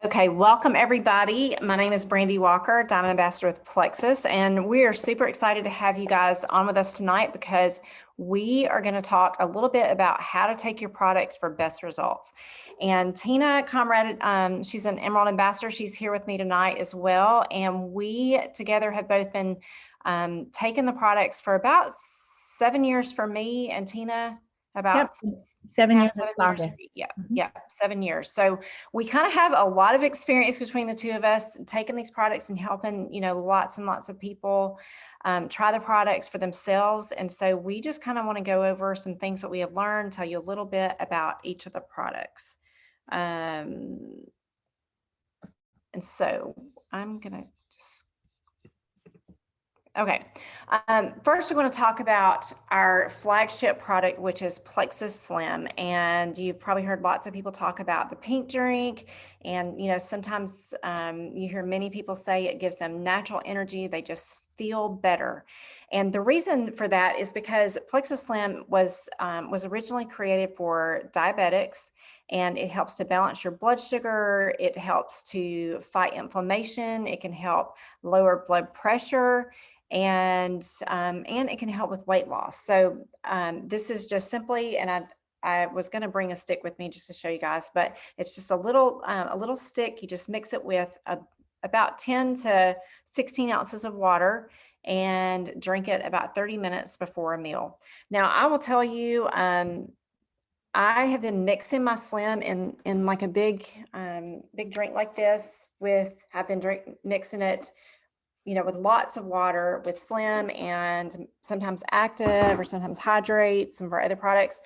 Okay, welcome everybody. My name is Brandy Walker, Diamond Ambassador with Plexus, and we are super excited to have you guys on with us tonight because we are going to talk a little bit about how to take your products for best results. And Tina Conrad, she's an Emerald Ambassador. She's here with me tonight as well. And we together have both been taking the products for about 7 years for me and Tina. About Yep, 7 years seven of August. Yeah, 7 years. So we kind of have a lot of experience between the two of us taking these products and helping, lots and lots of people try the products for themselves. And so we just kind of want to go over some things that we have learned, tell you a little bit about each of the products. And so I'm going to just Okay. First, we're going to talk about our flagship product, which is Plexus Slim. And you've probably heard lots of people talk about the pink drink. And, sometimes you hear many people say it gives them natural energy. They just feel better. And the reason for that is because Plexus Slim was originally created for diabetics. And it helps to balance your blood sugar. It helps to fight inflammation. It can help lower blood pressure, and it can help with weight loss. So this is just simply, and I was going to bring a stick with me just to show you guys, but it's just a little stick. You just mix it with about 10 to 16 ounces of water and drink it about 30 minutes before a meal. Now, I will tell you, I have been mixing my Slim in like a big drink like this I've been mixing it with lots of water with Slim and sometimes Active or sometimes Hydrate, some of our other products.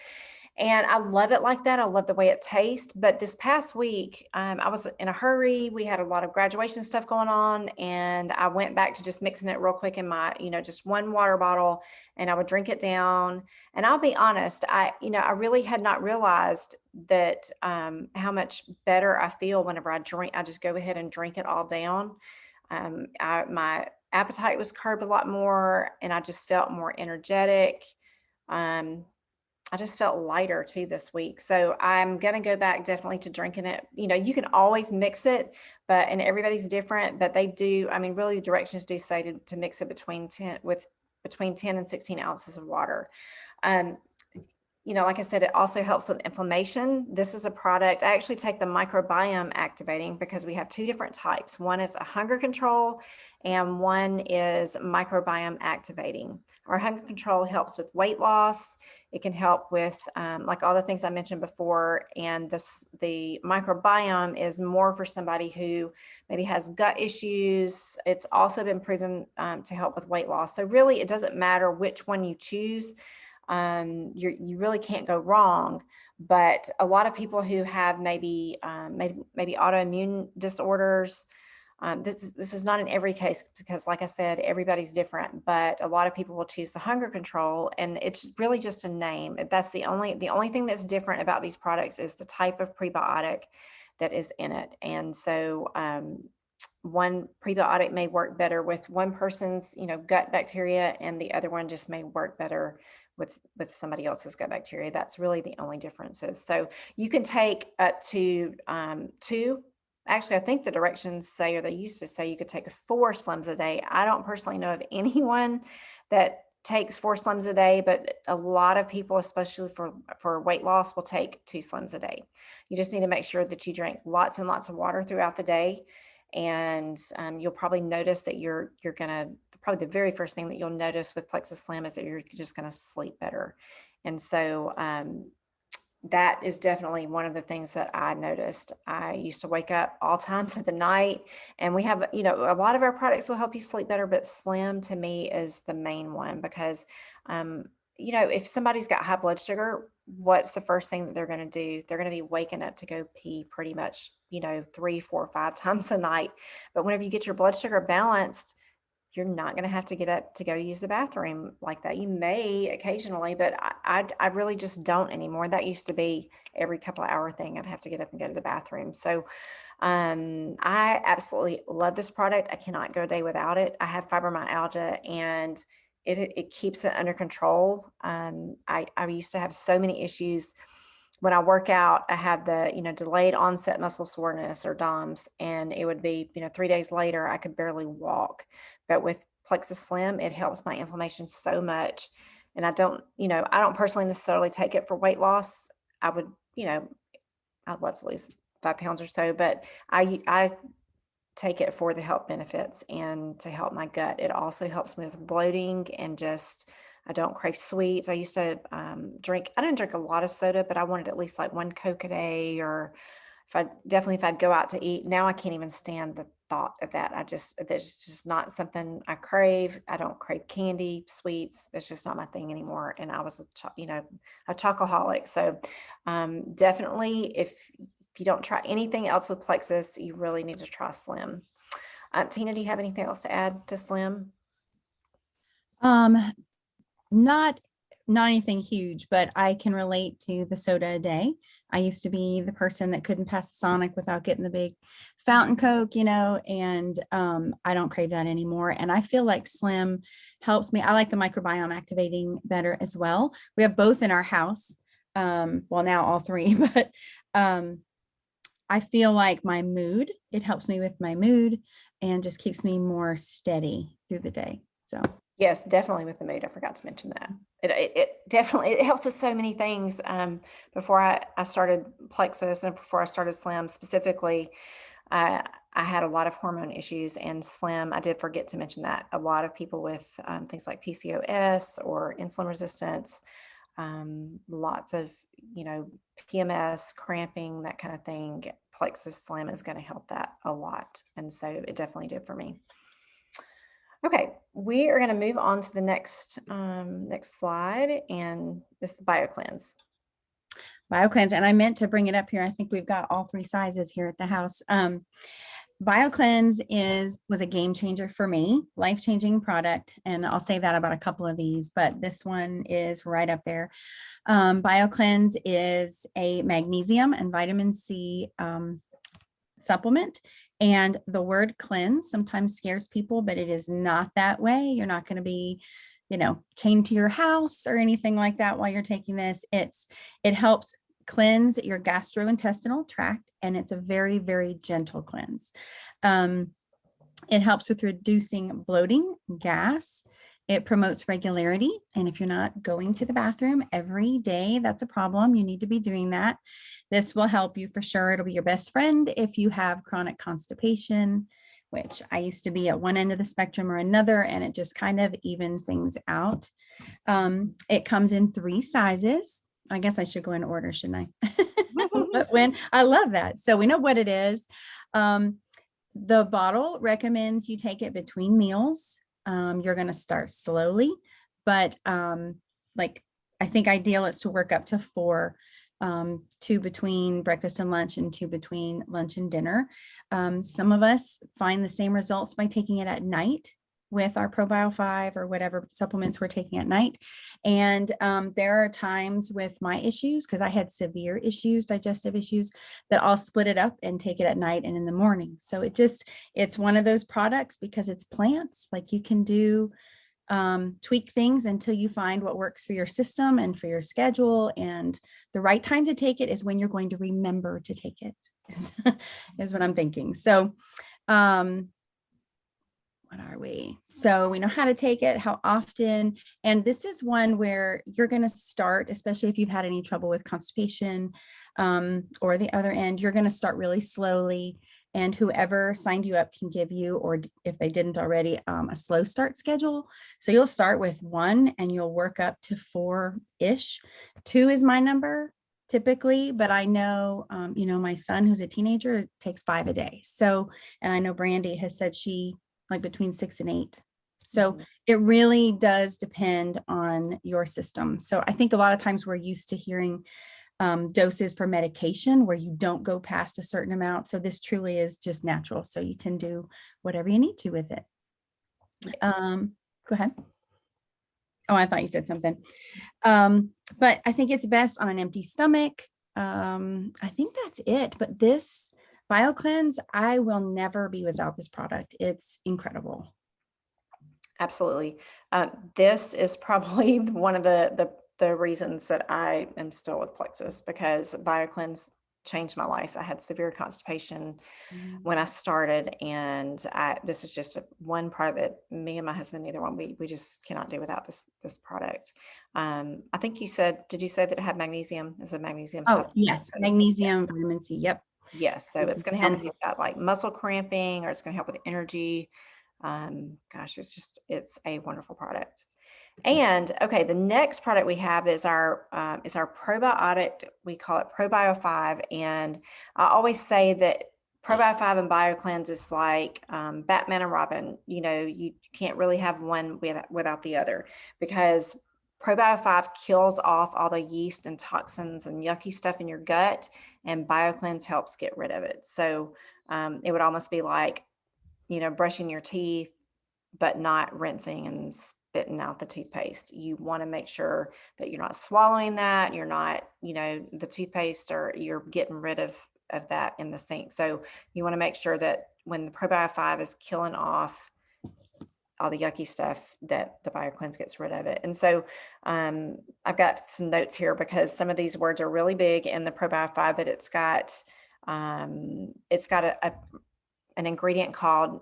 And I love it like that. I love the way it tastes. But this past week, I was in a hurry. We had a lot of graduation stuff going on. And I went back to just mixing it real quick in my, just one water bottle, and I would drink it down. And I'll be honest, I really had not realized that how much better I feel whenever I drink. I just go ahead and drink it all down. My appetite was curbed a lot more, and I just felt more energetic. I just felt lighter too this week. So I'm going to go back definitely to drinking it. You can always mix it, and everybody's different, but they do. I mean, really the directions do say to mix it between 10 and 16 ounces of water. Like I said, it also helps with inflammation. This is a product, I actually take the microbiome activating because we have two different types. One is a hunger control and one is microbiome activating. Our hunger control helps with weight loss. It can help with like all the things I mentioned before. And the microbiome is more for somebody who maybe has gut issues. It's also been proven to help with weight loss. So really, it doesn't matter which one you choose. You really can't go wrong. But a lot of people who have maybe autoimmune disorders, this is not in every case because, like I said, everybody's different. But a lot of people will choose the hunger control, and it's really just a name. That's the only thing that's different about these products is the type of prebiotic that is in it. And so one prebiotic may work better with one person's gut bacteria, and the other one just may work better with somebody else's gut bacteria. That's really the only differences. So you can take up to two. Actually, I think the directions say, or they used to say, you could take 4 Slims a day. I don't personally know of anyone that takes 4 Slims a day, but a lot of people, especially for weight loss, will take 2 Slims a day. You just need to make sure that you drink lots and lots of water throughout the day. And you'll probably notice that you're gonna, probably the very first thing that you'll notice with Plexus Slim is that you're just gonna sleep better. And so that is definitely one of the things that I noticed. I used to wake up all times of the night, and we have, a lot of our products will help you sleep better, but Slim to me is the main one because, if somebody's got high blood sugar, what's the first thing that they're going to do? They're going to be waking up to go pee pretty much, 3, 4, 5 times a night. But whenever you get your blood sugar balanced, you're not going to have to get up to go use the bathroom like that. You may occasionally, but I really just don't anymore. That used to be every couple of hour thing. I'd have to get up and go to the bathroom. So I absolutely love this product. I cannot go a day without it. I have fibromyalgia, and it keeps it under control. I used to have so many issues when I work out, I have the, delayed onset muscle soreness or DOMS, and it would be, 3 days later, I could barely walk. But with Plexus Slim, it helps my inflammation so much. And I don't personally necessarily take it for weight loss. I would, I'd love to lose 5 pounds or so, but I take it for the health benefits and to help my gut. It also helps me with bloating and just, I don't crave sweets. I used to I didn't drink a lot of soda, but I wanted at least like one Coke a day, or if I'd go out to eat. Now I can't even stand the thought of that. That's just not something I crave. I don't crave candy, sweets. It's just not my thing anymore. And I was a chocoholic. So definitely if you don't try anything else with Plexus, you really need to try Slim. Tina, do you have anything else to add to Slim? Not anything huge, but I can relate to the soda a day. I used to be the person that couldn't pass a Sonic without getting the big fountain Coke, and I don't crave that anymore. And I feel like Slim helps me. I like the microbiome activating better as well. We have both in our house. Well, now all three, but I feel like it helps me with my mood and just keeps me more steady through the day. So yes, definitely with the mood. I forgot to mention that. It definitely, it helps with so many things. Before I started Plexus and before I started Slim specifically, I had a lot of hormone issues, and Slim, I did forget to mention that a lot of people with things like PCOS or insulin resistance, lots of, PMS, cramping, that kind of thing. Plexus Slim is going to help that a lot. And so it definitely did for me. Okay, we are going to move on to the next slide, and this is BioCleanse. BioCleanse, and I meant to bring it up here. I think we've got all three sizes here at the house. BioCleanse was a game changer for me, life-changing product. And I'll say that about a couple of these, but this one is right up there. BioCleanse is a magnesium and vitamin C supplement. And the word cleanse sometimes scares people, but it is not that way. You're not going to be, chained to your house or anything like that while you're taking this. It helps cleanse your gastrointestinal tract, and it's a very, very gentle cleanse. It helps with reducing bloating, gas. It promotes regularity. And if you're not going to the bathroom every day, that's a problem. You need to be doing that. This will help you for sure. It'll be your best friend if you have chronic constipation, which I used to be at one end of the spectrum or another, and it just kind of evens things out. It comes in 3 sizes. I guess I should go in order, shouldn't I? I love that. So we know what it is. The bottle recommends you take it between meals. You're going to start slowly, but I think ideal is to work up to 4, 2 between breakfast and lunch and 2 between lunch and dinner. Some of us find the same results by taking it at night with our ProBio 5 or whatever supplements we're taking at night. And there are times with my issues, because I had severe issues, digestive issues, that I'll split it up and take it at night and in the morning. So it's one of those products, because it's plants, like you can do tweak things until you find what works for your system and for your schedule. And the right time to take it is when you're going to remember to take it, is what I'm thinking. So what are we? So we know how to take it, how often, and this is one where you're going to start, especially if you've had any trouble with constipation, or the other end, you're going to start really slowly. And whoever signed you up can give you, or if they didn't already, a slow start schedule. So you'll start with 1 and you'll work up to 4-ish. 2 is my number typically, but I know, my son, who's a teenager, takes 5 a day. So, and I know Brandy has said she like between 6 and 8. So it really does depend on your system. So I think a lot of times we're used to hearing doses for medication where you don't go past a certain amount. So this truly is just natural. So you can do whatever you need to with it. Go ahead. Oh, I thought you said something. But I think it's best on an empty stomach. I think that's it. But this BioCleanse, I will never be without this product. It's incredible. Absolutely. This is probably one of the the reasons that I am still with Plexus, because BioCleanse changed my life. I had severe constipation when I started, and this is just one product that me and my husband, neither one, we just cannot do without this product. I think did you say that it had magnesium? Is a magnesium Oh, supplement? yes, magnesium, vitamin C. Yep. Yes, so it's going to help if you've got like muscle cramping, or it's going to help with energy. Gosh, it's a wonderful product. And okay, the next product we have is our probiotic. We call it ProBio 5, and I always say that ProBio 5 and BioCleanse is like Batman and Robin. You know, you can't really have one without the other, because ProBio 5 kills off all the yeast and toxins and yucky stuff in your gut, and BioCleanse helps get rid of it. So it would almost be like, you know, brushing your teeth, but not rinsing and spitting out the toothpaste. You want to make sure that you're not swallowing that, you're not, you know, the toothpaste, or you're getting rid of that in the sink. So you want to make sure that when the Probio 5 is killing off all the yucky stuff, that the BioCleanse gets rid of it. And so I've got some notes here, because some of these words are really big in the Probio 5, but it's got an ingredient called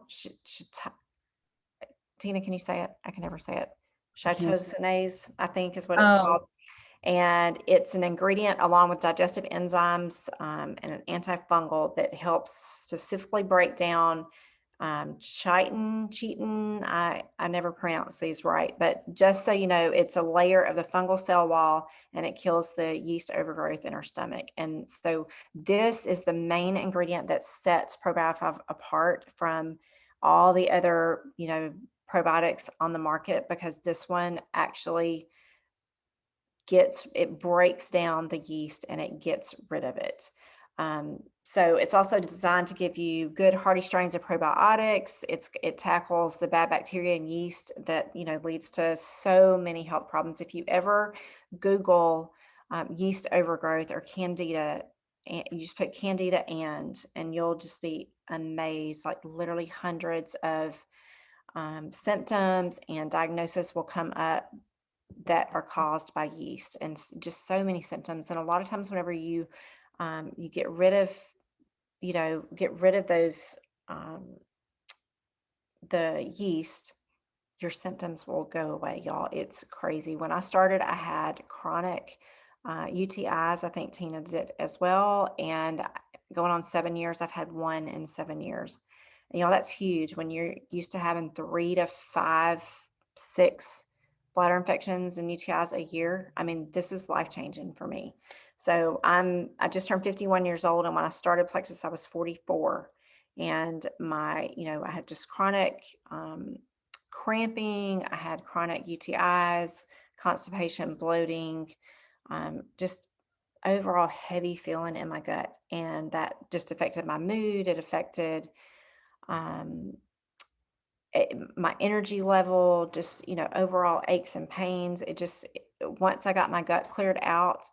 Tina, can you say it? I can never say it. Chitosanase, I think, is what it's called. And it's an ingredient along with digestive enzymes and an antifungal that helps specifically break down chitin. I never pronounce these right, but just so you know, it's a layer of the fungal cell wall, and it kills the yeast overgrowth in our stomach. And so this is the main ingredient that sets probiotic apart from all the other, you know, probiotics on the market, because this one actually breaks down the yeast and it gets rid of it. So it's also designed to give you good hearty strains of probiotics. It tackles the bad bacteria and yeast that, you know, leads to so many health problems. If you ever Google yeast overgrowth or candida, and you just put candida and you'll just be amazed. Like literally hundreds of symptoms and diagnosis will come up that are caused by yeast, and just so many symptoms. And a lot of times whenever you get rid of, you know, those the yeast, your symptoms will go away, y'all. It's crazy. When I started, I had chronic UTIs. I think Tina did as well. And going on 7 years, I've had one in 7 years. And, you know, that's huge when you're used to having 3 to 5, 6 bladder infections and UTIs a year. I mean, this is life-changing for me. So I just turned 51 years old. And when I started Plexus, I was 44. And I had just chronic cramping, I had chronic UTIs, constipation, bloating, just overall heavy feeling in my gut. And that just affected my mood. It affected um, my energy level, just, you know, overall aches and pains. Once I got my gut cleared out,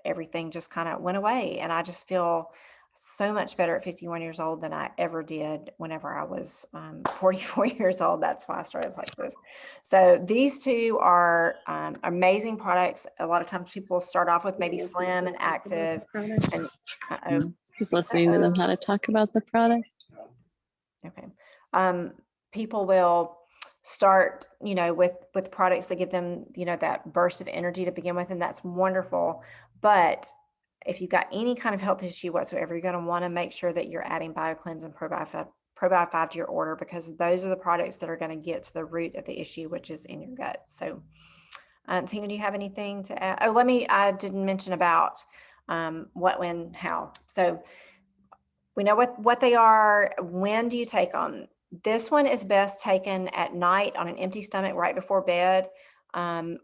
everything just kind of went away. And I just feel so much better at 51 years old than I ever did whenever I was 44 years old. That's why I started Plexus. So these two are amazing products. A lot of times people start off with maybe slim and active, and Just listening to them how to talk about the product. okay. People will start, you know, with products that give them, you know, that burst of energy to begin with, and that's wonderful. But if you've got any kind of health issue whatsoever, you're going to want to make sure that you're adding BioCleanse and Probio 5 to your order, because those are the products that are going to get to the root of the issue, which is in your gut. So, Tina, do you have anything to add? Oh, I didn't mention about what, when, how. So we know what they are. When do you take them? This one is best taken at night on an empty stomach right before bed.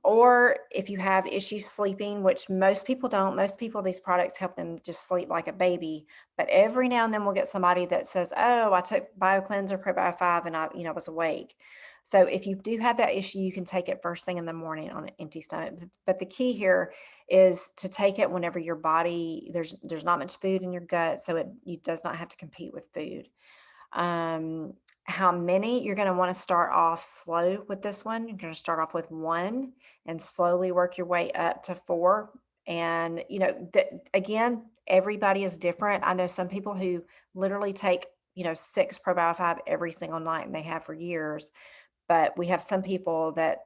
Or if you have issues sleeping, which most people don't. Most people, these products help them just sleep like a baby. But every now and then we'll get somebody that says, oh, I took BioCleanse or Probio 5 and I was awake. So if you do have that issue, you can take it first thing in the morning on an empty stomach. But the key here is to take it whenever your body, there's not much food in your gut, so it does not have to compete with food. how many, you're going to want to start off slow with this one. You're going to start off with 1 and slowly work your way up to 4. And, you know, again, everybody is different. I know some people who literally take, you know, 6 probiotic 5 every single night, and they have for years. But we have some people that,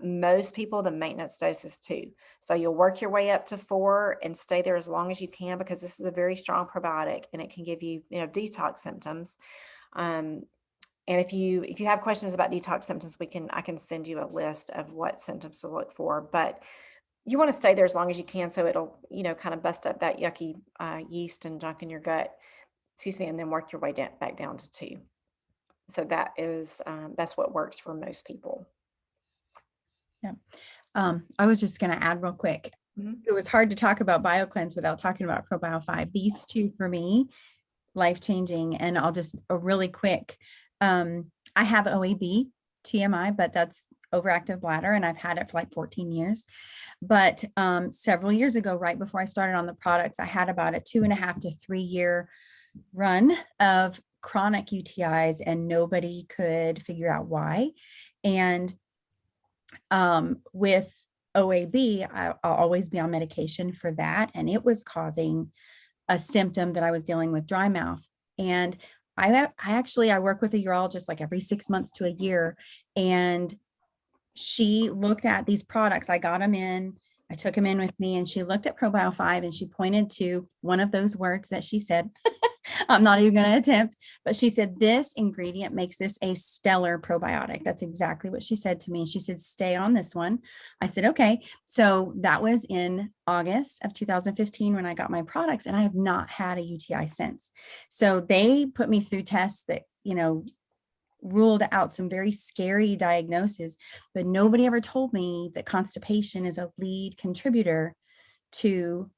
most people, the maintenance dose is 2. So you'll work your way up to 4 and stay there as long as you can, because this is a very strong probiotic and it can give you, you know, detox symptoms. And if you have questions about detox symptoms, I can send you a list of what symptoms to look for. But you want to stay there as long as you can, so it'll, you know, kind of bust up that yucky yeast and junk in your gut. Excuse me, and then work your way back down to 2. So that is that's what works for most people. Yeah. I was just going to add real quick. Mhm. It was hard to talk about BioCleanse without talking about Probio 5. These two for me, life-changing. And I'll just a really quick. I have OAB, TMI, but that's overactive bladder, and I've had it for like 14 years. But several years ago, right before I started on the products, I had about a 2.5 to 3 year run of chronic UTIs, and nobody could figure out why. And with OAB, I'll always be on medication for that. And it was causing a symptom that I was dealing with, dry mouth. And I work with a urologist like every 6 months to a year. And she looked at these products. I got them in, I took them in with me, and she looked at Probio 5 and she pointed to one of those words that she said. I'm not even going to attempt, but she said, this ingredient makes this a stellar probiotic. That's exactly what she said to me. She said, stay on this one. I said, okay. So that was in August of 2015 when I got my products, and I have not had a UTI since. So they put me through tests that, you know, ruled out some very scary diagnoses, but nobody ever told me that constipation is a lead contributor to,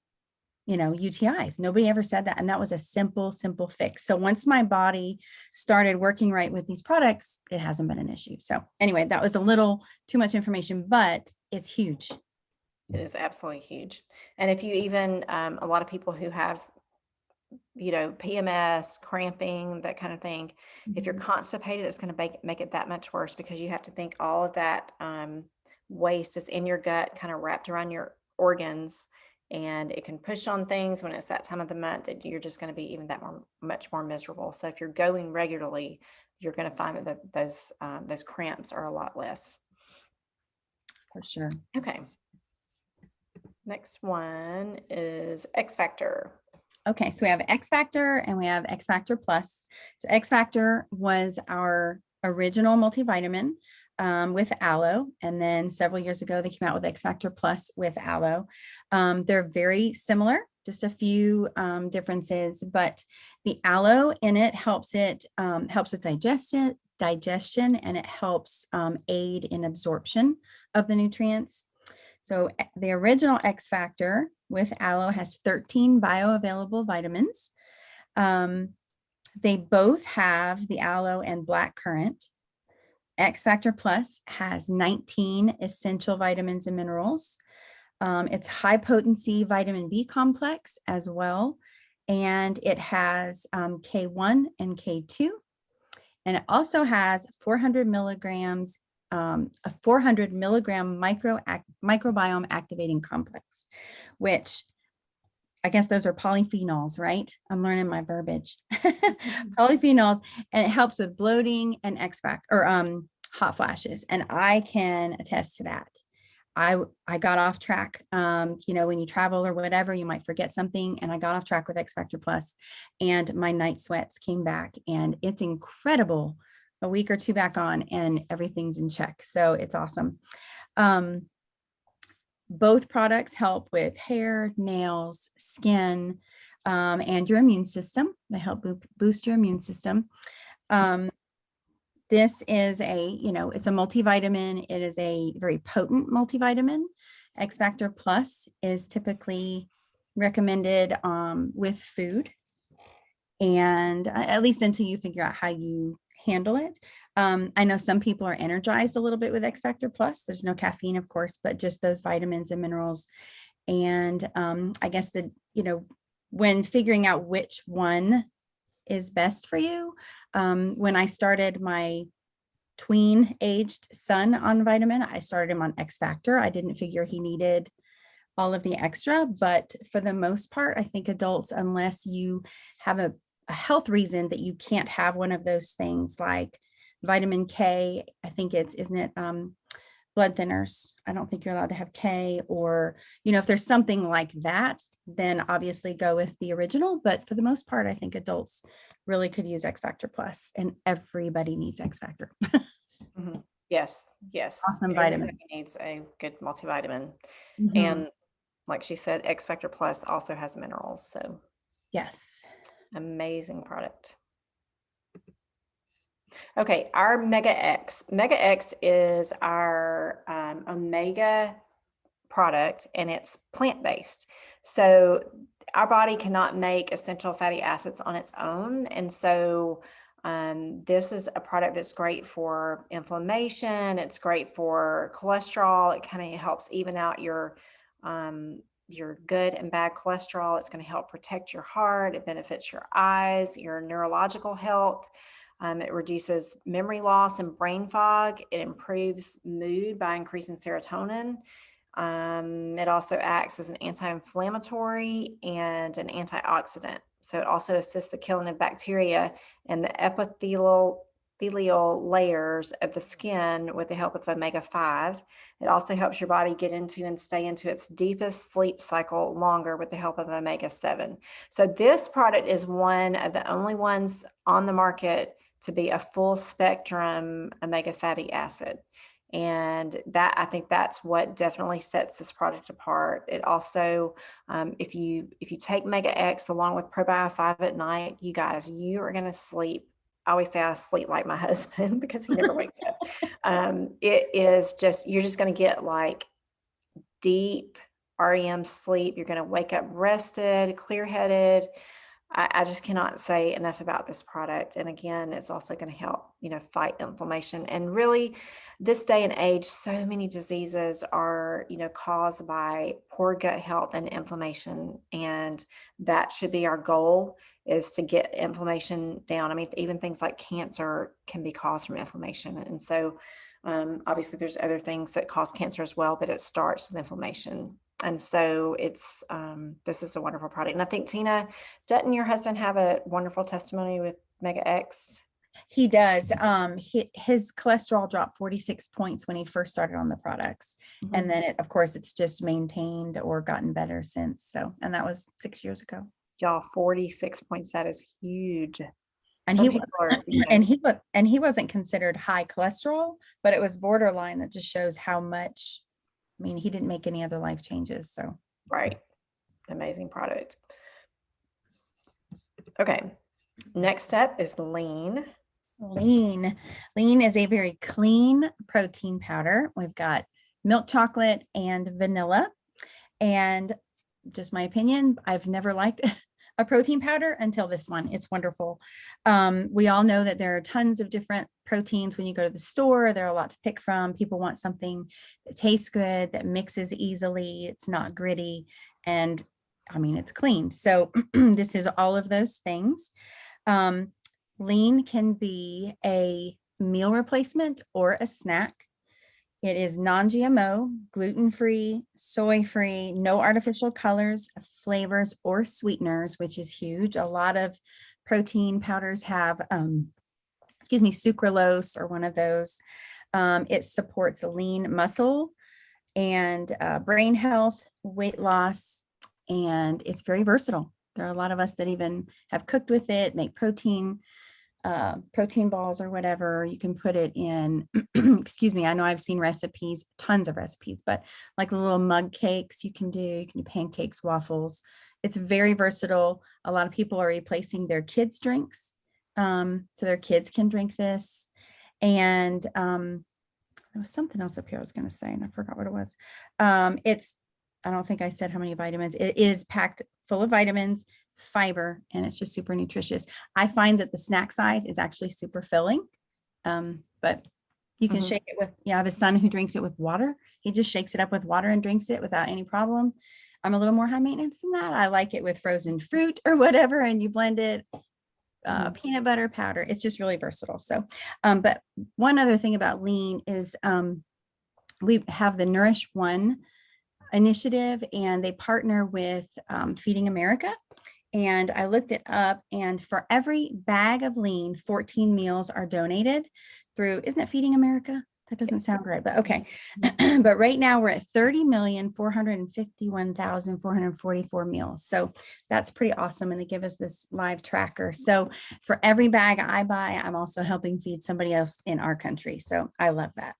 you know, UTIs. Nobody ever said that. And that was a simple fix. So once my body started working right with these products, it hasn't been an issue. So anyway, that was a little too much information, but it's huge. It is absolutely huge. And if you even, a lot of people who have, you know, PMS, cramping, that kind of thing, if you're constipated, it's going to make it that much worse, because you have to think all of that waste is in your gut, kind of wrapped around your organs, and it can push on things when it's that time of the month that you're just going to be even much more miserable. So if you're going regularly, you're going to find that those cramps are a lot less. For sure. Okay. Next one is X Factor. Okay, so we have X Factor and we have X Factor Plus. So X Factor was our original multivitamin with aloe. And then several years ago, they came out with X Factor Plus with aloe. They're very similar, just a few differences, but the aloe in it helps with digestion, and it helps aid in absorption of the nutrients. So the original X Factor with aloe has 13 bioavailable vitamins. They both have the aloe and black currant. X Factor Plus has 19 essential vitamins and minerals. It's high potency vitamin B complex as well. And it has K1 and K2. And it also has 400 milligrams a 400 milligram microbiome activating complex, which I guess those are polyphenols, right? I'm learning my verbiage. Polyphenols, and it helps with bloating and hot flashes. And I can attest to that. I got off track. You know, when you travel or whatever, you might forget something. And I got off track with X Factor Plus, and my night sweats came back, and it's incredible. A week or two back on, and everything's in check. So it's awesome. Both products help with hair, nails, skin, and your immune system. They help boost your immune system. This is it's a multivitamin. It is a very potent multivitamin. X Factor Plus is typically recommended with food, and at least until you figure out how you handle it. I know some people are energized a little bit with X Factor Plus. There's no caffeine, of course, but just those vitamins and minerals. And I guess when figuring out which one is best for you. When I started my tween aged son on vitamin, I started him on X Factor. I didn't figure he needed all of the extra, but for the most part, I think adults, unless you have a health reason that you can't have one of those things like vitamin K, I think isn't it blood thinners? I don't think you're allowed to have K, or, if there's something like that, then obviously go with the original. But for the most part, I think adults really could use X Factor Plus, and everybody needs X Factor. Mhm. Yes, yes. Awesome vitamin. Everybody needs a good multivitamin. Mhm. And like she said, X Factor Plus also has minerals. So Yes. amazing product. Okay, our Mega X. Mega X is our omega product, and it's plant-based. So our body cannot make essential fatty acids on its own. And so this is a product that's great for inflammation. It's great for cholesterol. It kind of helps even out your good and bad cholesterol. It's going to help protect your heart. It benefits your eyes, your neurological health. It reduces memory loss and brain fog. It improves mood by increasing serotonin. It also acts as an anti-inflammatory and an antioxidant. So it also assists the killing of bacteria and the epithelial layers of the skin with the help of omega-5. It also helps your body get into and stay into its deepest sleep cycle longer with the help of omega-7. So this product is one of the only ones on the market to be a full spectrum omega fatty acid. And that, I think that's what definitely sets this product apart. It also, if you take Mega X along with Probio 5 at night, you guys, you are going to sleep. I always say I sleep like my husband because he never wakes up. It is just, you're just going to get like deep REM sleep. You're going to wake up rested, clear-headed. I just cannot say enough about this product. And again, it's also going to help, fight inflammation. And really, this day and age, so many diseases are, caused by poor gut health and inflammation. And that should be our goal, is to get inflammation down. I mean, even things like cancer can be caused from inflammation. And so obviously there's other things that cause cancer as well, but it starts with inflammation. And so it's, this is a wonderful product. And I think, Tina, doesn't your husband have a wonderful testimony with Mega X? He does. His cholesterol dropped 46 points when he first started on the products. Mhm. And then of course, it's just maintained or gotten better since. So, and that was 6 years ago. Y'all, 46 points. That is huge. And Some he people are, and he wasn't considered high cholesterol, but it was borderline. That just shows how much. I mean, he didn't make any other life changes. So right. Amazing product. Okay. Next up is Lean. Lean is a very clean protein powder. We've got milk chocolate and vanilla. And just my opinion, I've never liked a protein powder until this one. It's wonderful. We all know that there are tons of different proteins when you go to the store. There are a lot to pick from. People want something that tastes good, that mixes easily. It's not gritty. And I mean, it's clean. So this is all of those things. Lean can be a meal replacement or a snack. It is non-GMO, gluten-free, soy-free, no artificial colors, flavors, or sweeteners, which is huge. A lot of protein powders have, sucralose or one of those. It supports lean muscle and brain health, weight loss, and it's very versatile. There are a lot of us that even have cooked with it, make protein balls or whatever. You can put it in, excuse me, I know I've seen recipes, tons of recipes, but like little mug cakes you can do pancakes, waffles. It's very versatile. A lot of people are replacing their kids' drinks. So their kids can drink this. And there was something else up here I was going to say, and I forgot what it was. I don't think I said how many vitamins. It is packed full of vitamins, fiber, and it's just super nutritious. I find that the snack size is actually super filling, but you can shake it with, I have a son who drinks it with water. He just shakes it up with water and drinks it without any problem. I'm a little more high maintenance than that. I like it with frozen fruit or whatever, and you blend it. peanut butter powder. It's just really versatile. So, but one other thing about lean is we have the Nourish One initiative, and they partner with Feeding America. And I looked it up, and for every bag of lean, 14 meals are donated through, isn't it Feeding America? That doesn't sound right, but okay. But right now we're at 30,451,444 meals. So that's pretty awesome. And they give us this live tracker. So for every bag I buy, I'm also helping feed somebody else in our country. So I love that.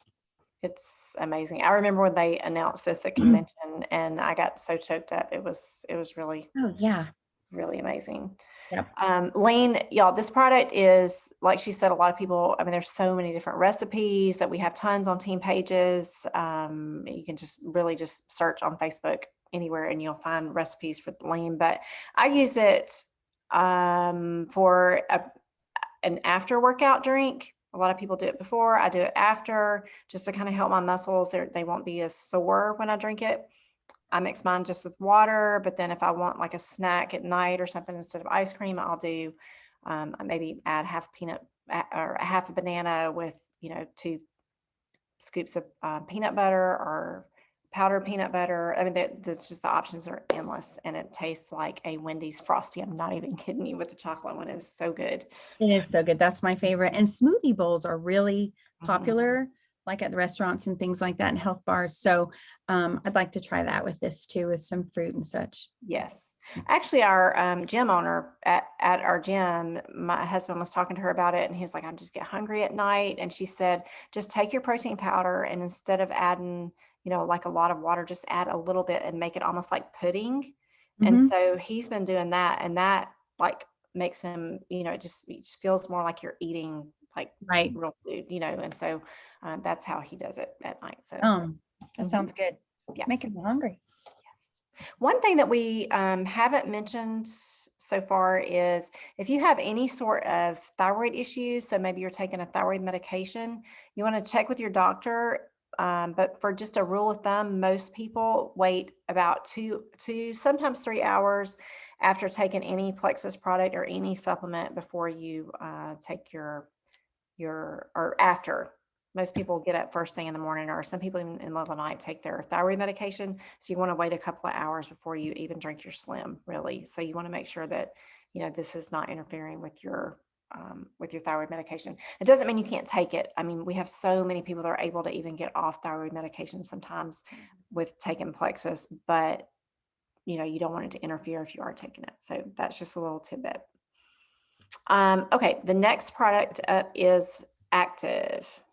It's amazing. I remember when they announced this at convention, and I got so choked up. It was really, Oh yeah. really amazing. Yep. Lean, y'all, this product is, like she said, a lot of people, I mean, there's so many different recipes that we have tons on team pages. You can just really just search on Facebook anywhere and you'll find recipes for lean, but I use it for an after workout drink. A lot of people do it before. I do it after, just to kind of help my muscles. They won't be as sore when I drink it. I mix mine just with water, but then if I want like a snack at night or something instead of ice cream, I'll do, I maybe add half or half a banana with, 2 scoops of peanut butter or powdered peanut butter. I mean, that's just, the options are endless, and it tastes like a Wendy's Frosty. I'm not even kidding you, with the chocolate one is so good. It is so good. That's my favorite. And smoothie bowls are really Mhm. popular, like at the restaurants and things like that, and health bars. So I'd like to try that with this too, with some fruit and such. Yes. Actually, our gym owner at our gym, my husband was talking to her about it, and he was like, I just get hungry at night. And she said, just take your protein powder, and instead of adding, like a lot of water, just add a little bit and make it almost like pudding. And Mhm. so he's been doing that, and that like makes him, it just feels more like you're eating like Right. real food, and so that's how he does it at night. So That Mhm. sounds good. Yeah. Making me hungry. Yes. One thing that we haven't mentioned so far is, if you have any sort of thyroid issues, so maybe you're taking a thyroid medication, you want to check with your doctor. But for just a rule of thumb, most people wait about 2 sometimes 3 hours after taking any Plexus product or any supplement before you take or after. Most people get up first thing in the morning, or some people even in the middle of the night take their thyroid medication. So you want to wait a couple of hours before you even drink your Slim, really. So you want to make sure that, this is not interfering with your thyroid medication. It doesn't mean you can't take it. I mean, we have so many people that are able to even get off thyroid medication sometimes with taking Plexus, but you don't want it to interfere if you are taking it. So that's just a little tidbit. Okay, the next product is Active.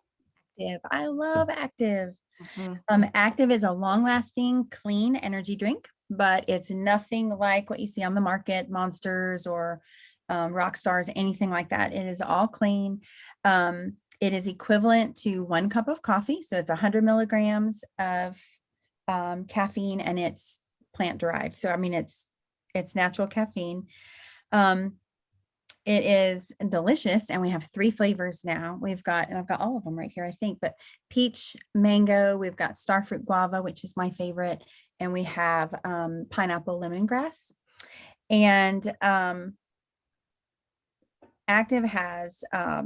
I love Active. Mhm. Active is a long-lasting, clean energy drink, but it's nothing like what you see on the market, Monsters or Rock Stars, anything like that. It is all clean. It is equivalent to 1 cup of coffee. So it's 100 milligrams of caffeine, and it's plant derived. So, I mean, it's natural caffeine. It is delicious, and we have 3 flavors now. And I've got all of them right here, I think, but peach, mango, we've got starfruit guava, which is my favorite, and we have pineapple lemongrass. And Active has a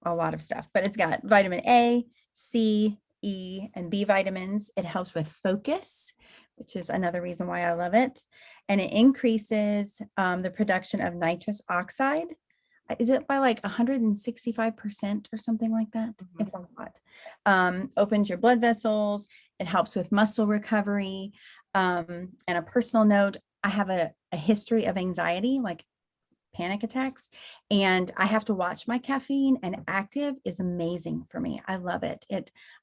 lot of stuff, but it's got vitamin A, C, E, and B vitamins. It helps with focus, which is another reason why I love it. And it increases the production of nitrous oxide. Is it by like 165% or something like that? It's a lot. Opens your blood vessels. It helps with muscle recovery. And a personal note, I have a history of anxiety, like panic attacks, and I have to watch my caffeine, and Active is amazing for me. I love it.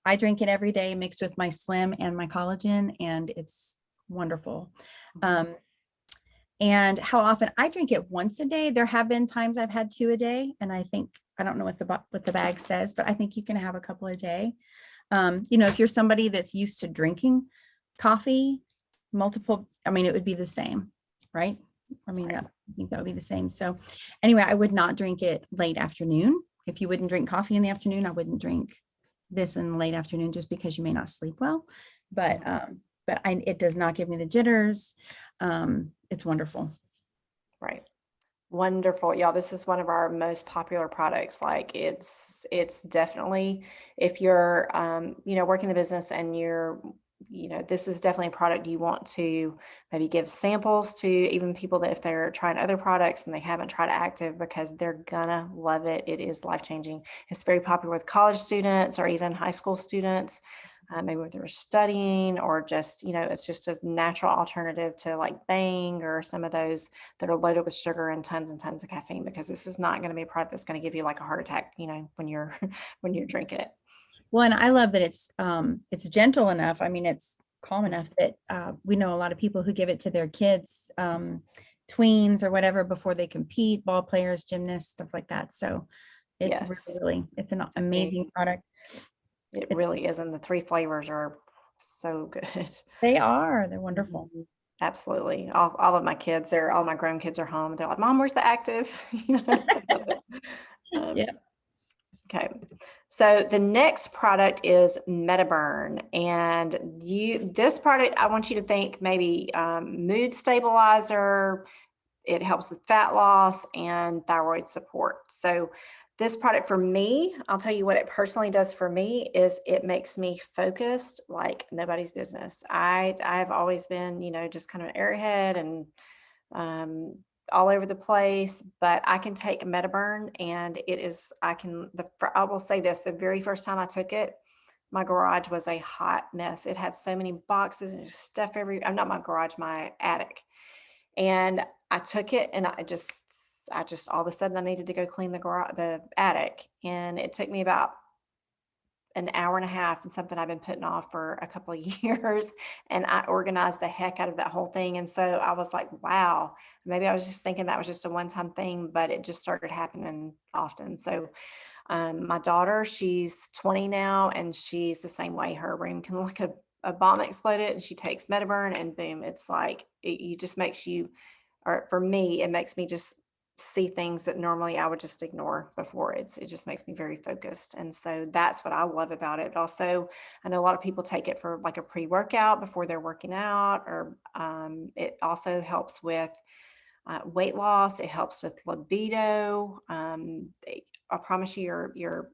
I drink it every day mixed with my Slim and my collagen, and it's wonderful. And how often I drink it? Once a day. There have been times I've had 2 a day, and I don't know what the bag says, but I think you can have a couple a day. If you're somebody that's used to drinking coffee multiple, I mean, it would be the same, right? I mean, I think that would be the same. So anyway, I would not drink it late afternoon. If you wouldn't drink coffee in the afternoon, I wouldn't drink this in the late afternoon, just because you may not sleep well. But it does not give me the jitters. It's wonderful. Right. Wonderful. Y'all, this is one of our most popular products. Like it's definitely, if you're, working the business and this is definitely a product you want to maybe give samples to even people that if they're trying other products and they haven't tried Active, because they're gonna love it. It is life-changing. It's very popular with college students or even high school students. Maybe when they're studying, or just, it's just a natural alternative to like Bang or some of those that are loaded with sugar and tons of caffeine, because this is not going to be a product that's going to give you like a heart attack, when you're when you're drinking it. Well, and I love that it's gentle enough. I mean, it's calm enough that we know a lot of people who give it to their kids, tweens or whatever, before they compete, ball players, gymnasts, stuff like that. So it's Yes, really, it's an amazing product. it really is, and the 3 flavors are so good. They're wonderful. Mhm. Absolutely. All of my kids, all my grown kids are home. They're like, Mom, where's the Active? I love it. Yeah. Okay. So the next product is MetaBurn, and this product, I want you to think maybe mood stabilizer. It helps with fat loss and thyroid support. So this product for me, I'll tell you what it personally does for me is it makes me focused like nobody's business. I've always been, just kind of an airhead and all over the place, but I can take MetaBurn and I will say this, the very first time I took it, my garage was a hot mess. It had so many boxes and stuff not my garage, my attic. And I took it and I just all of a sudden I needed to go clean the attic. And it took me about an hour and a half, and something I've been putting off for a couple of years. And I organized the heck out of that whole thing. And so I was like, wow, maybe I was just thinking that was just a one-time thing, but it just started happening often. So my daughter, she's 20 now, and she's the same way. Her room can look a bomb exploded, and she takes MetaBurn, and boom, it's like you just makes you, or for me, it makes me just see things that normally I would just ignore before. It just makes me very focused. And so that's what I love about it. Also, I know a lot of people take it for like a pre-workout before they're working out, or it also helps with weight loss. It helps with libido. I promise you, your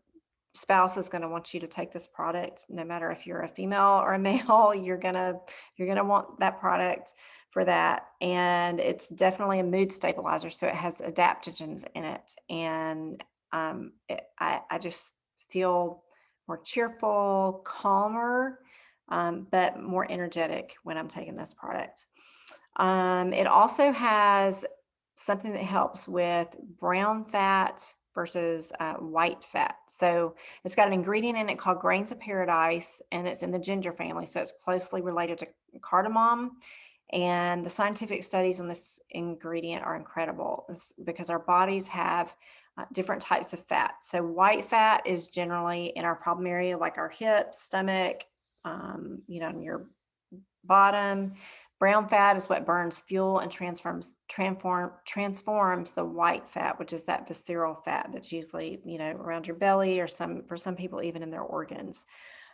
spouse is going to want you to take this product, no matter if you're a female or a male. You're gonna want that product for that. And it's definitely a mood stabilizer, so it has adaptogens in it, and I just feel more cheerful, calmer, but more energetic when I'm taking this product. It also has something that helps with brown fat versus white fat. So it's got an ingredient in it called grains of paradise, and it's in the ginger family. So it's closely related to cardamom. And the scientific studies on this ingredient are incredible, because our bodies have different types of fat. So white fat is generally in our problem area, like our hips, stomach, in your bottom. Brown fat is what burns fuel and transforms the white fat, which is that visceral fat that's usually, around your belly, or for some people even in their organs.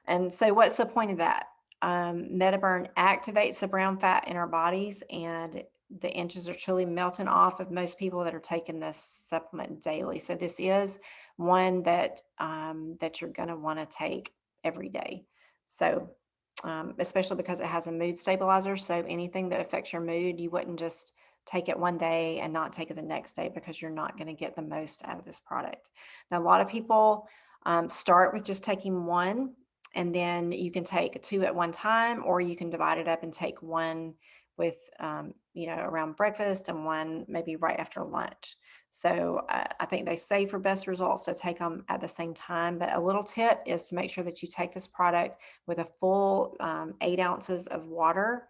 And so what's the point of that? MetaBurn activates the brown fat in our bodies, and the inches are truly melting off of most people that are taking this supplement daily. So this is one that you're going to want to take every day. So especially because it has a mood stabilizer. So anything that affects your mood, you wouldn't just take it one day and not take it the next day, because you're not going to get the most out of this product. Now, a lot of people start with just taking one, and then you can take 2 at one time, or you can divide it up and take one with, around breakfast, and one maybe right after lunch. So I think they say for best results to take them at the same time. But a little tip is to make sure that you take this product with a full 8 ounces of water.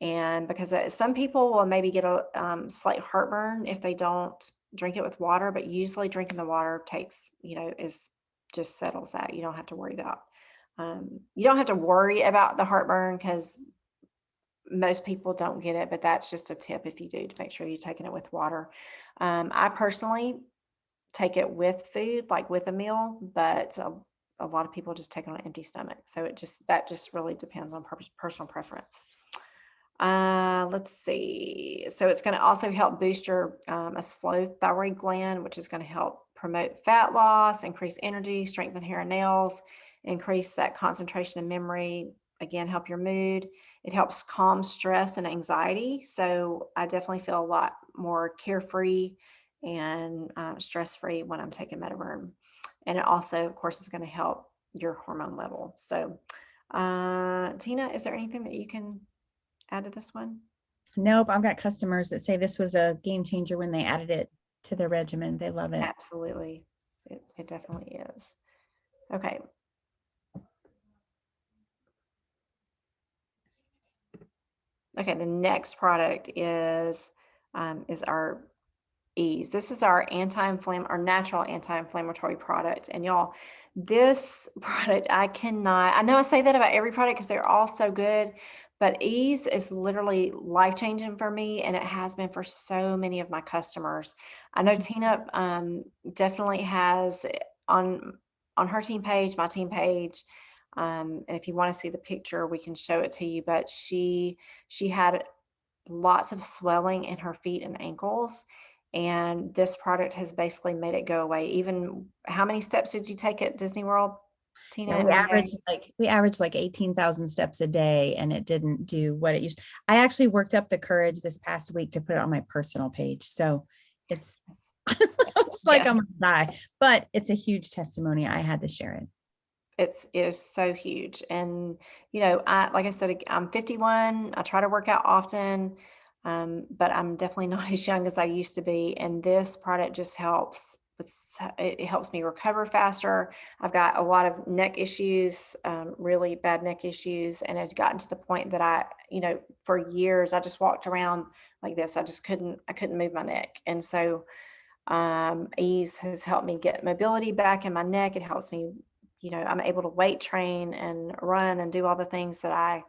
And because some people will maybe get a slight heartburn if they don't drink it with water, but usually drinking the water just settles that. You don't have to worry about the heartburn, because most people don't get it, but that's just a tip if you do, to make sure you're taking it with water. I personally take it with food, like with a meal, but a lot of people just take it on an empty stomach. So that just really depends on personal preference. Let's see. So it's going to also help boost your a slow thyroid gland, which is going to help promote fat loss, increase energy, strengthen hair and nails, increase that concentration and memory. Again, help your mood. It helps calm stress and anxiety. So I definitely feel a lot more carefree and stress-free when I'm taking Metaverm. And it also, of course, is going to help your hormone level. So, Tina, is there anything that you can add to this one? Nope, I've got customers that say this was a game changer when they added it to their regimen. They love it. Absolutely. It definitely is. Okay. Okay, the next product is our Ease. This is our our natural anti-inflammatory product. And y'all, this product, I know I say that about every product because they're all so good, but Ease is literally life-changing for me, and it has been for so many of my customers. I know Tina definitely has on her team page, my team page. And if you want to see the picture, we can show it to you. But she had lots of swelling in her feet and ankles. And this product has basically made it go away. Even how many steps did you take at Disney World, Tina, Yeah, in one day? we averaged like 18,000 steps a day, and it didn't do what it used. I actually worked up the courage this past week to put it on my personal page. So it's it's like Yes. I'm gonna die, but it's a huge testimony. I had to share it. It is so huge. And, like I said, I'm 51. I try to work out often, but I'm definitely not as young as I used to be. And this product just helps it helps me recover faster. I've got a lot of neck issues, really bad neck issues. And it's gotten to the point that for years, I just walked around like this. I couldn't move my neck. And so, Ease has helped me get mobility back in my neck. It helps me, I'm able to weight train and run and do all the things that I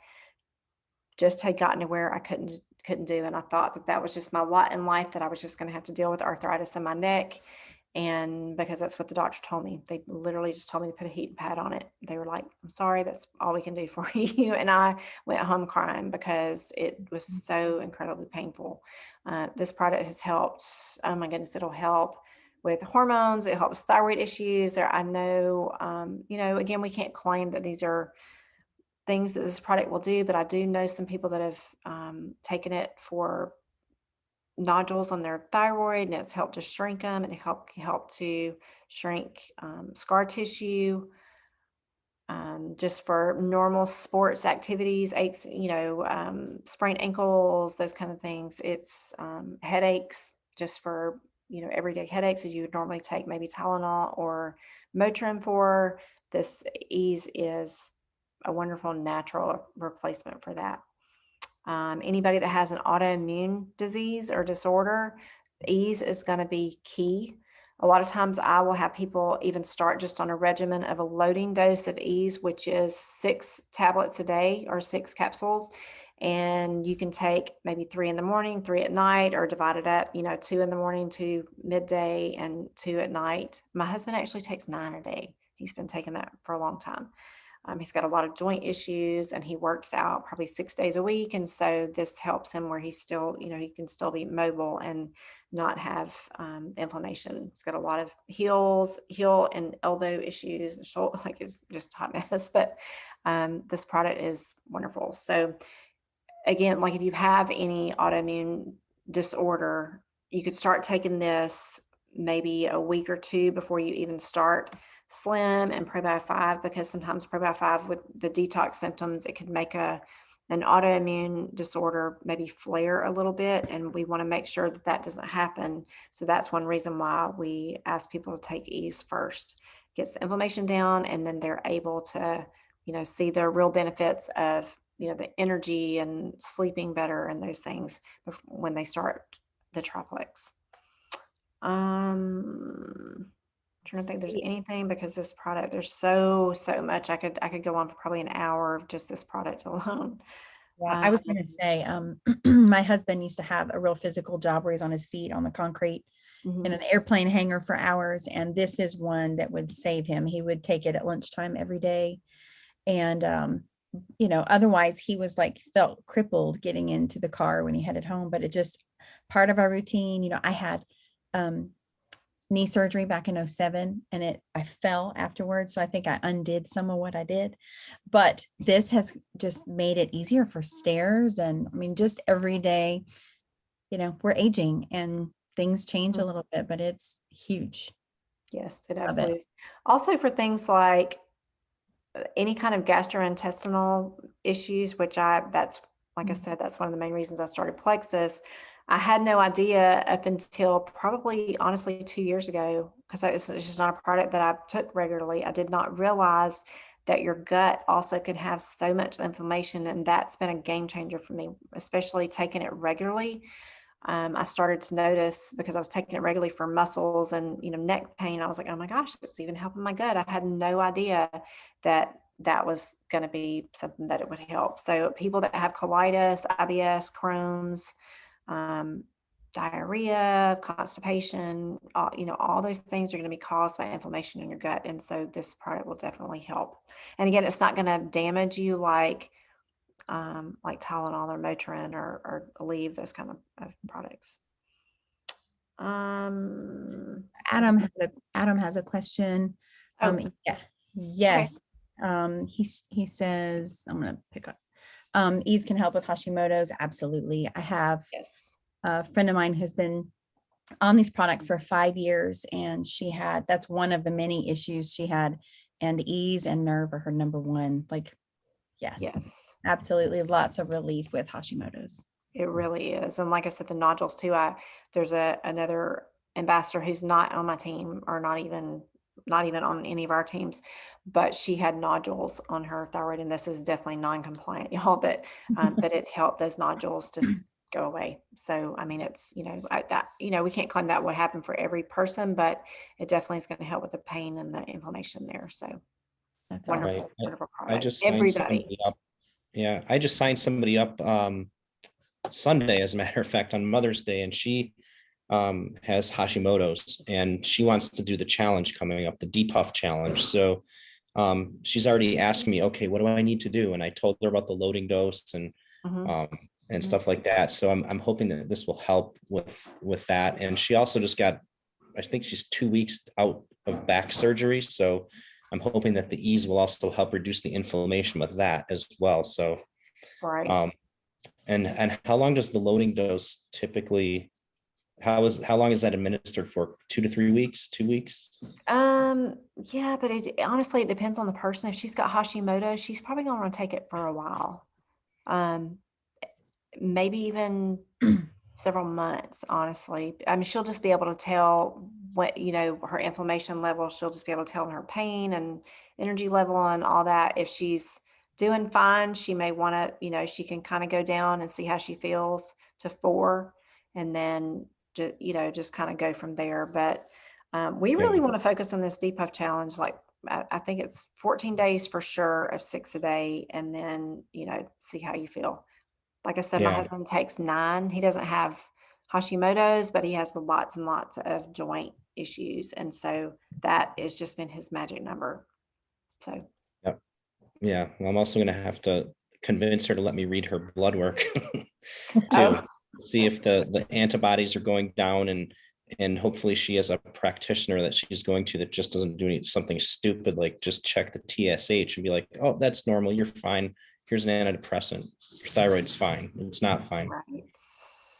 just had gotten to where I couldn't do. And I thought that that was just my lot in life, that I was just going to have to deal with arthritis in my neck. And because that's what the doctor told me, they literally just told me to put a heat pad on it. They were like, "I'm sorry, that's all we can do for you." And I went home crying because it was so incredibly painful. This product has helped. Oh my goodness, it'll help with hormones. It helps thyroid issues. I know, again, we can't claim that these are things that this product will do, but I do know some people that have taken it for nodules on their thyroid, and it's helped to shrink them, and it help to shrink scar tissue. Just for normal sports activities, aches, sprained ankles, those kind of things. It's headaches, just for everyday headaches that you would normally take maybe Tylenol or Motrin for. This Ease is a wonderful natural replacement for that. Anybody that has an autoimmune disease or disorder, Ease is going to be key. A lot of times I will have people even start just on a regimen of a loading dose of Ease, which is 6 tablets a day or 6 capsules. And you can take maybe 3 in the morning, 3 at night, or divide it up, 2 in the morning, 2 midday, and 2 at night. My husband actually takes 9 a day. He's been taking that for a long time. He's got a lot of joint issues, and he works out probably 6 days a week. And so this helps him where he's still, he can still be mobile and not have inflammation. He's got a lot of heel and elbow issues, and shoulder, like it's just a hot mess. But this product is wonderful. So again, like if you have any autoimmune disorder, you could start taking this maybe a week or 2 before you even start Slim and Probio 5, because sometimes Probio 5 with the detox symptoms, it could make an autoimmune disorder maybe flare a little bit, and we want to make sure that that doesn't happen. So that's one reason why we ask people to take Ease first. Gets the inflammation down, and then they're able to, see the real benefits of, the energy and sleeping better and those things when they start the Triplex. Trying to think if there's anything, because this product, there's so much. I could go on for probably an hour of just this product alone. Yeah, I was going to say, my husband used to have a real physical job where he's on his feet on the concrete in an airplane hangar for hours. And this is one that would save him. He would take it at lunchtime every day. And otherwise he was like, felt crippled getting into the car when he headed home, but it just part of our routine. I had knee surgery back in 07 and I fell afterwards. So I think I undid some of what I did, but this has just made it easier for stairs. And I mean, just every day, we're aging and things change a little bit, but it's huge. Yes, it Love it. absolutely is. Also for things like any kind of gastrointestinal issues, which that's, like I said, that's one of the main reasons I started Plexus. I had no idea up until probably, honestly, 2 years ago, because it's just not a product that I took regularly. I did not realize that your gut also can have so much inflammation, and that's been a game changer for me, especially taking it regularly. I started to notice, because I was taking it regularly for muscles and neck pain. I was like, oh my gosh, it's even helping my gut. I had no idea that that was going to be something that it would help. So people that have colitis, IBS, Crohn's, diarrhea, constipation, all those things are going to be caused by inflammation in your gut. And so this product will definitely help. And again, it's not going to damage you like Tylenol or Motrin or Aleve, those kind of products. Adam has a question. Oh. Yes. He says, I'm going to pick up. Ease can help with Hashimoto's. Absolutely. I have Yes. a friend of mine who's been on these products for 5 years, and that's one of the many issues she had, and ease and nerve are her number one. Like, yes, absolutely. Lots of relief with Hashimoto's. It really is. And like I said, the nodules too, there's another ambassador who's not on my team, or not even on any of our teams, but she had nodules on her thyroid, and this is definitely non-compliant, y'all, but it helped those nodules just go away. So, I mean, it's, we can't claim that would happen for every person, but it definitely is going to help with the pain and the inflammation there. So that's wonderful, awesome. wonderful I product. just signed somebody up. Yeah, I just signed somebody up Sunday, as a matter of fact, on Mother's Day, and she has Hashimoto's, and she wants to do the challenge coming up, the depuff challenge. So she's already asked me, okay, what do I need to do? And I told her about the loading dose and stuff like that. So I'm hoping that this will help with that. And she also just got, I think she's 2 weeks out of back surgery. So I'm hoping that the ease will also help reduce the inflammation with that as well. So, right. And how long does the loading dose typically, how long is that administered for? 2 to 3 weeks, 2 weeks? Yeah, but honestly, it depends on the person. If she's got Hashimoto, she's probably going to want to take it for a while. Maybe even several months, honestly. I mean, she'll just be able to tell what, her inflammation level. She'll just be able to tell her pain and energy level and all that. If she's doing fine, she may want to, she can kind of go down and see how she feels to 4, and then just kind of go from there. But we really want to focus on this depuff challenge. Like, I think it's 14 days for sure of 6 a day, and then, see how you feel. Like I said, my husband takes 9. He doesn't have Hashimoto's, but he has lots and lots of joint issues. And so that has just been his magic number. So. Yeah. Well, I'm also going to have to convince her to let me read her blood work to see if the antibodies are going down, and hopefully she has a practitioner that she's going to that just doesn't do something stupid, like just check the TSH and be like, oh, that's normal. You're fine. Here's an antidepressant. Your thyroid's fine. It's not fine. Right.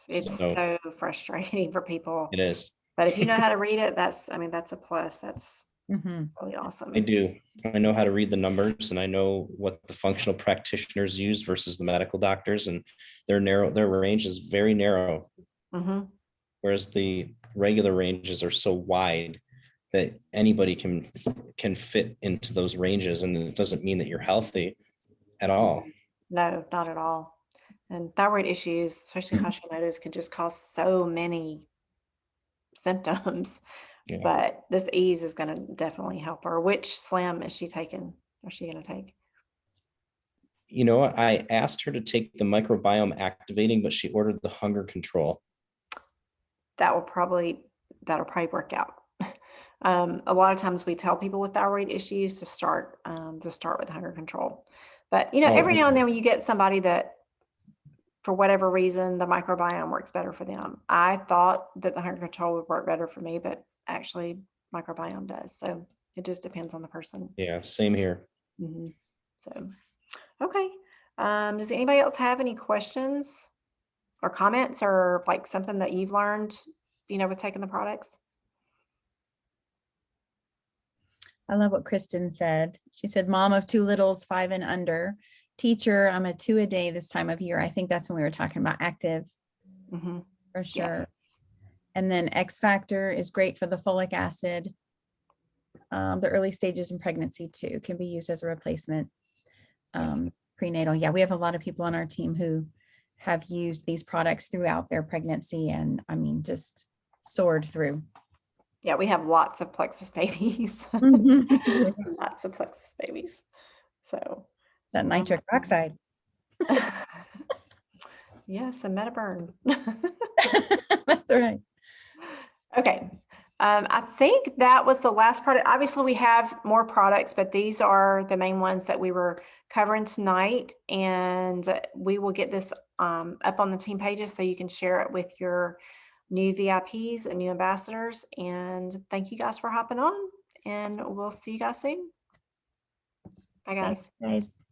It's so frustrating for people. It is. But if you know how to read it, that's a plus. That's really awesome. I do. I know how to read the numbers, and I know what the functional practitioners use versus the medical doctors, and their range is very narrow. Whereas the regular ranges are so wide that anybody can fit into those ranges, and it doesn't mean that you're healthy at all. No, not at all. And thyroid issues, especially Hashimoto's, can just cause so many symptoms. Yeah. But this ease is going to definitely help her. Which slim is she taking? Or is she going to take? I asked her to take the microbiome activating, but she ordered the hunger control. That'll probably work out. A lot of times we tell people with thyroid issues to start with hunger control. But, you know, Oh, every now and okay. then when you get somebody that, for whatever reason, the microbiome works better for them. I thought that the hunger control would work better for me, but actually microbiome does. So it just depends on the person. Yeah, same here. Mhm. So, okay. Does anybody else have any questions or comments or like something that you've learned, you know, with taking the products? I love what Kristen said. She said, mom of two littles, 5 and under. Teacher, I'm a 2 a day this time of year. I think that's when we were talking about active Mm-hmm. for sure. Yes. And then X Factor is great for the folic acid. The early stages in pregnancy too can be used as a replacement. Yes. Prenatal. Yeah, we have a lot of people on our team who have used these products throughout their pregnancy and I mean, just soared through. Yeah, we have lots of Plexus babies. Mhm. Lots of Plexus babies. So That nitric oxide. yes, a Metaburn. That's right. Okay. I think that was the last product. Obviously, we have more products, but these are the main ones that we were covering tonight. And we will get this up on the team pages so you can share it with your new VIPs and new ambassadors. And thank you guys for hopping on. And we'll see you guys soon. Bye, guys. Thanks, guys.